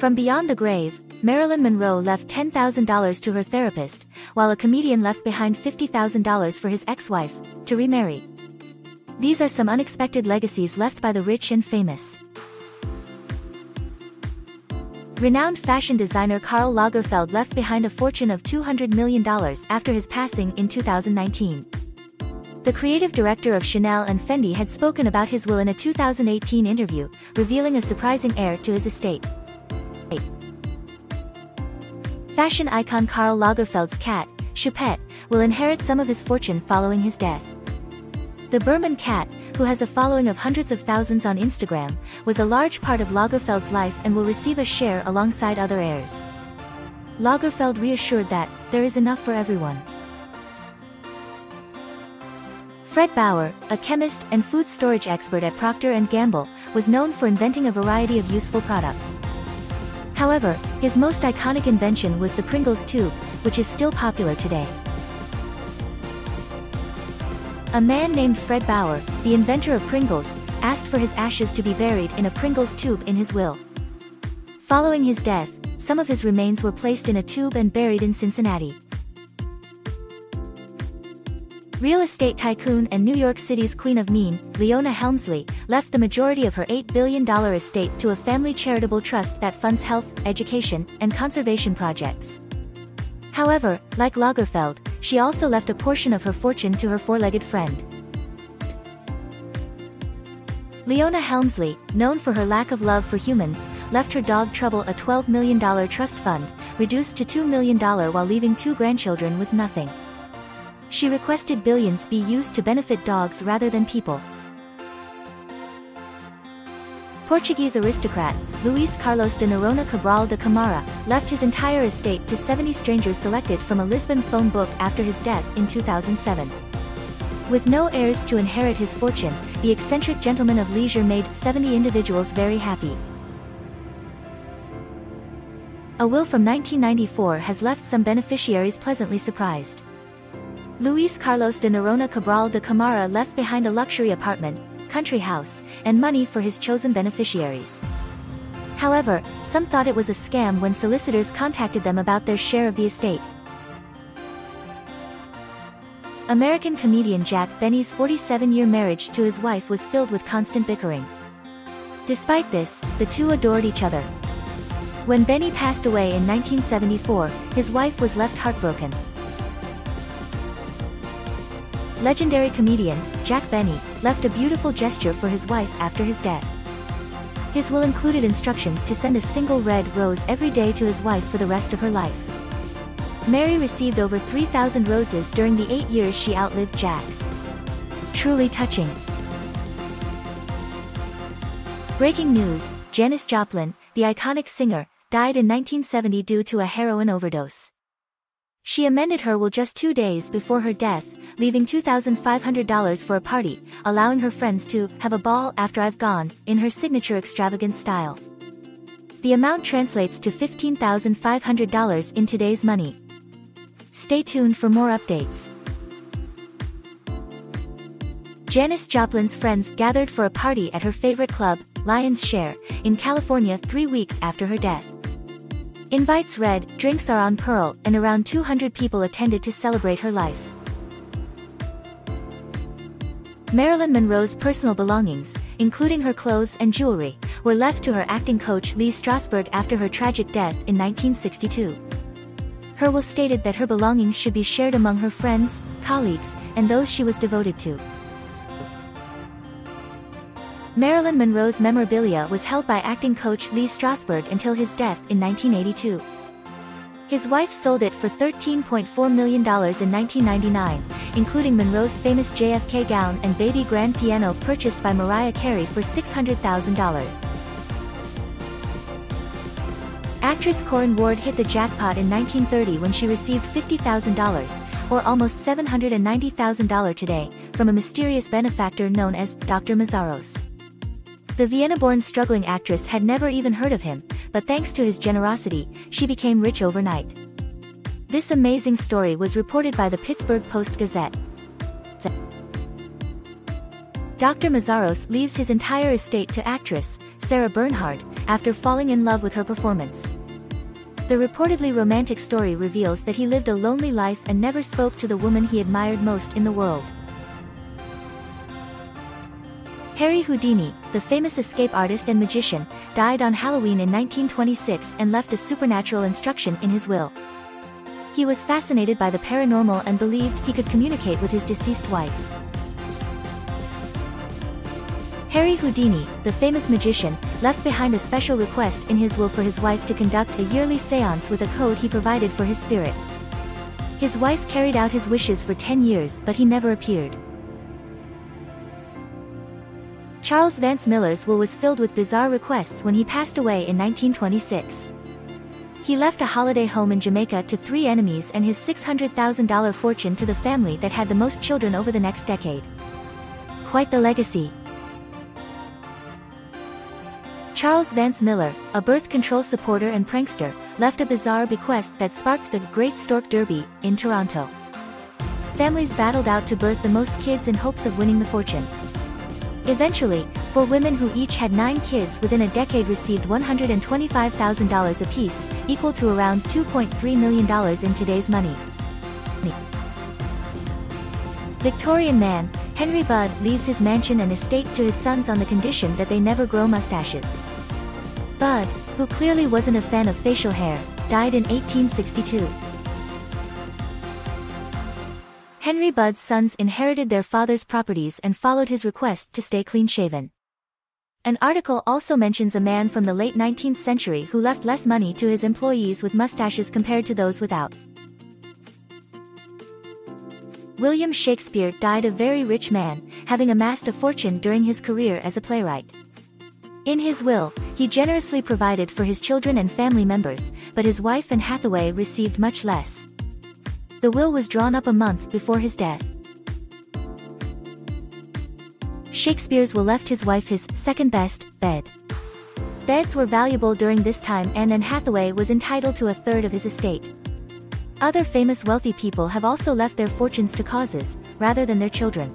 From beyond the grave, Marilyn Monroe left $10,000 to her therapist, while a comedian left behind $50,000 for his ex-wife to remarry. These are some unexpected legacies left by the rich and famous. Renowned fashion designer Karl Lagerfeld left behind a fortune of $200 million after his passing in 2019. The creative director of Chanel and Fendi had spoken about his will in a 2018 interview, revealing a surprising heir to his estate. Fashion icon Karl Lagerfeld's cat, Choupette, will inherit some of his fortune following his death. The Berman cat, who has a following of hundreds of thousands on Instagram, was a large part of Lagerfeld's life and will receive a share alongside other heirs. Lagerfeld reassured that there is enough for everyone. Fred Bauer, a chemist and food storage expert at Procter & Gamble, was known for inventing a variety of useful products. However, his most iconic invention was the Pringles tube, which is still popular today. A man named Fred Bauer, the inventor of Pringles, asked for his ashes to be buried in a Pringles tube in his will. Following his death, some of his remains were placed in a tube and buried in Cincinnati. Real estate tycoon and New York City's Queen of Mean, Leona Helmsley, left the majority of her $8 billion estate to a family charitable trust that funds health, education, and conservation projects. However, like Lagerfeld, she also left a portion of her fortune to her four-legged friend. Leona Helmsley, known for her lack of love for humans, left her dog Trouble a $12 million trust fund, reduced to $2 million while leaving two grandchildren with nothing. She requested billions be used to benefit dogs rather than people. Portuguese aristocrat, Luís Carlos de Noronha Cabral de Câmara, left his entire estate to 70 strangers selected from a Lisbon phone book after his death in 2007. With no heirs to inherit his fortune, the eccentric gentleman of leisure made 70 individuals very happy. A will from 1994 has left some beneficiaries pleasantly surprised. Luís Carlos de Noronha Cabral de Câmara left behind a luxury apartment, country house, and money for his chosen beneficiaries. However, some thought it was a scam when solicitors contacted them about their share of the estate. American comedian Jack Benny's 47-year marriage to his wife was filled with constant bickering. Despite this, the two adored each other. When Benny passed away in 1974, his wife was left heartbroken. Legendary comedian, Jack Benny, left a beautiful gesture for his wife after his death. His will included instructions to send a single red rose every day to his wife for the rest of her life. Mary received over 3,000 roses during the 8 years she outlived Jack. Truly touching. Breaking news, Janis Joplin, the iconic singer, died in 1970 due to a heroin overdose. She amended her will just 2 days before her death, leaving $2,500 for a party, allowing her friends to have a ball after I've gone, in her signature extravagant style. The amount translates to $15,500 in today's money. Stay tuned for more updates. Janis Joplin's friends gathered for a party at her favorite club, Lion's Share, in California 3 weeks after her death. Invites read, drinks are on Pearl, and around 200 people attended to celebrate her life. Marilyn Monroe's personal belongings, including her clothes and jewelry, were left to her acting coach Lee Strasberg after her tragic death in 1962. Her will stated that her belongings should be shared among her friends, colleagues, and those she was devoted to. Marilyn Monroe's memorabilia was held by acting coach Lee Strasberg until his death in 1982. His wife sold it for $13.4 million in 1999, including Monroe's famous JFK gown and baby grand piano purchased by Mariah Carey for $600,000. Actress Corinne Ward hit the jackpot in 1930 when she received $50,000, or almost $790,000 today, from a mysterious benefactor known as Dr. Mazaros. The Vienna-born struggling actress had never even heard of him, but thanks to his generosity, she became rich overnight. This amazing story was reported by the Pittsburgh Post-Gazette. Dr. Mazaros leaves his entire estate to actress, Sarah Bernhardt, after falling in love with her performance. The reportedly romantic story reveals that he lived a lonely life and never spoke to the woman he admired most in the world. Harry Houdini, the famous escape artist and magician, died on Halloween in 1926 and left a supernatural instruction in his will. He was fascinated by the paranormal and believed he could communicate with his deceased wife. Harry Houdini, the famous magician, left behind a special request in his will for his wife to conduct a yearly séance with a code he provided for his spirit. His wife carried out his wishes for 10 years, but he never appeared. Charles Vance Miller's will was filled with bizarre requests when he passed away in 1926. He left a holiday home in Jamaica to 3 enemies and his $600,000 fortune to the family that had the most children over the next decade. Quite the legacy. Charles Vance Miller, a birth control supporter and prankster, left a bizarre bequest that sparked the Great Stork Derby in Toronto. Families battled out to birth the most kids in hopes of winning the fortune. Eventually, 4 women who each had 9 kids within a decade received $125,000 apiece, equal to around $2.3 million in today's money. Victorian man, Henry Budd, leaves his mansion and estate to his sons on the condition that they never grow mustaches. Budd, who clearly wasn't a fan of facial hair, died in 1862. Henry Budd's sons inherited their father's properties and followed his request to stay clean-shaven. An article also mentions a man from the late 19th century who left less money to his employees with mustaches compared to those without. William Shakespeare died a very rich man, having amassed a fortune during his career as a playwright. In his will, he generously provided for his children and family members, but his wife Anne Hathaway received much less. The will was drawn up a month before his death. Shakespeare's will left his wife his second-best bed. Beds were valuable during this time, and Anne Hathaway was entitled to a third of his estate. Other famous wealthy people have also left their fortunes to causes, rather than their children.